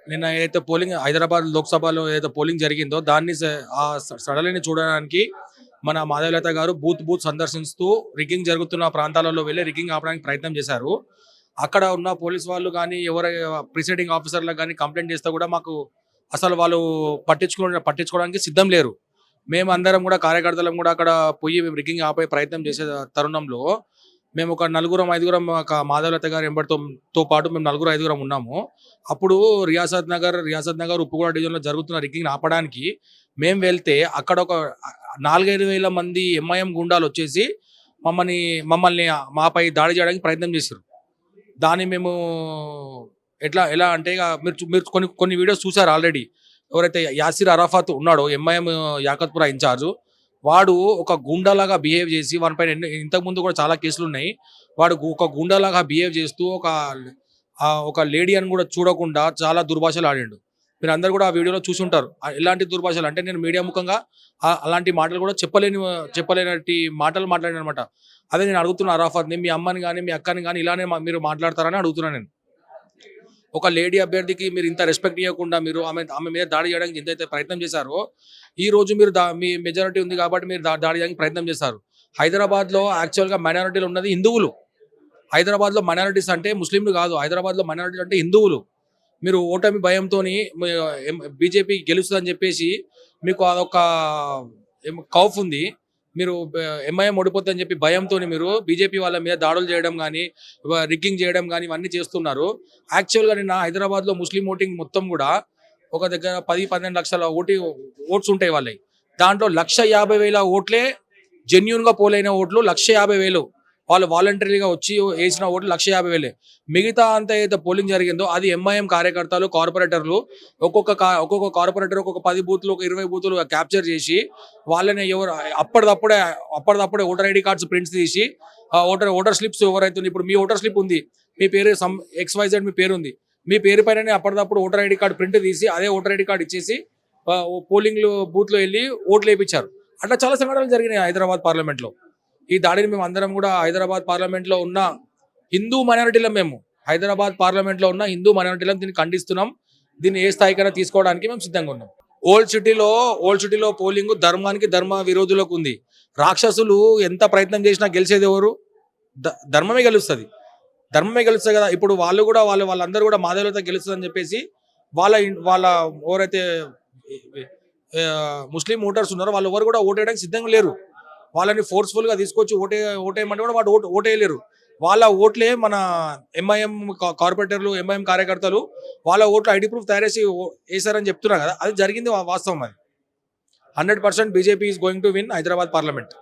నిన్న ఏదైతే పోలింగ్ హైదరాబాద్ లోక్సభలో ఏదైతే పోలింగ్ జరిగిందో దాన్ని సడలిని చూడడానికి మన మాధవలత గారు బూత్ బూత్ సందర్శిస్తూ రిగ్గింగ్ జరుగుతున్న ప్రాంతాలలో వెళ్ళి రిగ్గింగ్ ఆపడానికి ప్రయత్నం చేశారు. అక్కడ ఉన్న పోలీస్ వాళ్ళు కానీ ఎవరు ప్రిసైడింగ్ ఆఫీసర్లకు కానీ కంప్లైంట్ చేస్తే కూడా మాకు అసలు వాళ్ళు పట్టించుకోవడానికి సిద్ధం లేరు. మేము అందరం కూడా కార్యకర్తలం కూడా అక్కడ పోయి రిగ్గింగ్ ఆపే ప్రయత్నం చేసే తరుణంలో మేము ఒక నలుగురం ఐదుగురం మాధవలత గారు ఎంబడితో పాటు మేము నలుగురు ఐదుగురం ఉన్నాము. అప్పుడు రియాసత్ నగర్ ఉప్పుగూడ డివిజన్లో జరుగుతున్న రిగ్గింగ్ ఆపడానికి మేము వెళ్తే అక్కడ ఒక 4-5 వేల మంది ఎంఐఎం గుండాలు వచ్చేసి మమ్మల్ని మాపై దాడి చేయడానికి ప్రయత్నం చేశారు. దాన్ని మేము ఎలా అంటే మీరు కొన్ని వీడియోస్ చూసారు ఆల్రెడీ. ఎవరైతే యాసిర్ అరాఫాత్ ఉన్నాడో ఎంఐఎం యాకత్పురా ఇన్ఛార్జ్, వాడు ఒక గుండాలాగా బిహేవ్ చేసి వానిపైన ఇంతకుముందు కూడా చాలా కేసులు ఉన్నాయి. వాడు ఒక గుండాలాగా బిహేవ్ చేస్తూ ఒక లేడీ అని కూడా చూడకుండా చాలా దుర్భాషలు ఆడిండు. మీరు అందరు కూడా ఆ వీడియోలో చూసి ఉంటారు. ఎలాంటి దుర్భాషలు అంటే నేను మీడియా ముఖంగా అలాంటి మాటలు కూడా చెప్పలేనట్టి మాటలు మాట్లాడాను అనమాట. అదే నేను అడుగుతున్నా అరాఫాత్ని, మీ అమ్మని కానీ మీ అక్కని కానీ ఇలానే మీరు మాట్లాడతారని అడుగుతున్నాను నేను. ఒక లేడీ అభ్యర్థికి మీరు ఇంత రెస్పెక్ట్ ఇవ్వకుండా మీరు ఆమె మీద దాడి చేయడానికి ఎంతైతే ప్రయత్నం చేశారో, ఈ రోజు మీరు మీ మెజారిటీ ఉంది కాబట్టి మీరు దాడి చేయడానికి ప్రయత్నం చేశారు. హైదరాబాద్లో యాక్చువల్గా మైనారిటీలు ఉన్నది హిందువులు. హైదరాబాద్లో మైనారిటీస్ అంటే ముస్లింలు కాదు. హైదరాబాద్లో మైనారిటీలు అంటే హిందువులు. మీరు ఓటమి భయంతో బీజేపీ గెలుస్తుందని చెప్పేసి మీకు అదొక ఖౌఫ్ ఉంది. మీరు ఎంఐఎం ఓడిపోతుందని చెప్పి భయంతో మీరు బీజేపీ వాళ్ళ మీద దాడులు చేయడం కానీ రిగ్గింగ్ చేయడం కానీ ఇవన్నీ చేస్తున్నారు. యాక్చువల్గా నిన్న హైదరాబాద్లో ముస్లిం ఓటింగ్ మొత్తం కూడా ఒక దగ్గర 10-12 లక్షల ఓట్స్ ఉంటాయి వాళ్ళవి. దాంట్లో 1,50,000 ఓట్లే జెన్యున్గా పోలైన ఓట్లు 1,50,000. వాళ్ళు వాలంటరీగా వచ్చి వేసిన ఓట్లు 1,50,000. మిగతా అంతా ఏదైతే పోలింగ్ జరిగిందో అది ఎంఐఎం కార్యకర్తలు, కార్పొరేటర్లు ఒక్కొక్క కార్పొరేటర్ ఒక్కొక్క 10 బూత్లు, ఒక 20 బూతులు క్యాప్చర్ చేసి వాళ్ళని అప్పటిదప్పుడే ఓటర్ ఐడి కార్డ్స్ ప్రింట్స్ తీసి ఓటర్ స్లిప్స్ ఎవరైతే ఇప్పుడు మీ ఓటర్ స్లిప్ ఉంది, మీ పేరు XYZ మీ పేరు ఉంది, మీ పేరు పైన అప్పటిదప్పుడు ఓటర్ ఐడి కార్డు ప్రింట్ తీసి అదే ఓటర్ ఐడి కార్డు ఇచ్చేసి పోలింగ్ బూత్లో వెళ్ళి ఓట్లు వేయించారు. అట్లా చాలా సంఘటనలు జరిగినాయి హైదరాబాద్ పార్లమెంట్లో. ఈ దాడిని మేము అందరం కూడా హైదరాబాద్ పార్లమెంట్లో ఉన్న హిందూ మైనారిటీలం హైదరాబాద్ పార్లమెంట్లో ఉన్న హిందూ మైనారిటీలం దీన్ని ఖండిస్తున్నాం. దీన్ని ఏ స్థాయికైనా తీసుకోవడానికి మేము సిద్ధంగా ఉన్నాం. ఓల్డ్ సిటీలో పోలింగ్ ధర్మ విరోధులకు ఉంది. రాక్షసులు ఎంత ప్రయత్నం చేసినా గెలిచేది ఎవరు? ధర్మమే గెలుస్తుంది కదా. ఇప్పుడు వాళ్ళు కూడా వాళ్ళందరూ కూడా మాధవలత గెలుస్తుందని చెప్పేసి వాళ్ళ ఎవరైతే ముస్లిం ఓటర్స్ ఉన్నారో వాళ్ళు ఎవరు కూడా ఓటేయడానికి సిద్ధంగా లేరు. వాళ్ళని ఫోర్స్ఫుల్గా తీసుకొచ్చి ఓటేయమంటే కూడా వాడు ఓటేయలేరు. వాళ్ళ ఓట్లే మన ఎంఐఎం కార్పొరేటర్లు, ఎంఐఎం కార్యకర్తలు వాళ్ళ ఓట్లు ఐడి ప్రూఫ్ తయారేసి వేసారని చెప్తున్నారు కదా. అది జరిగింది వాస్తవం. అది 100% BJP is going to win Hyderabad parliament.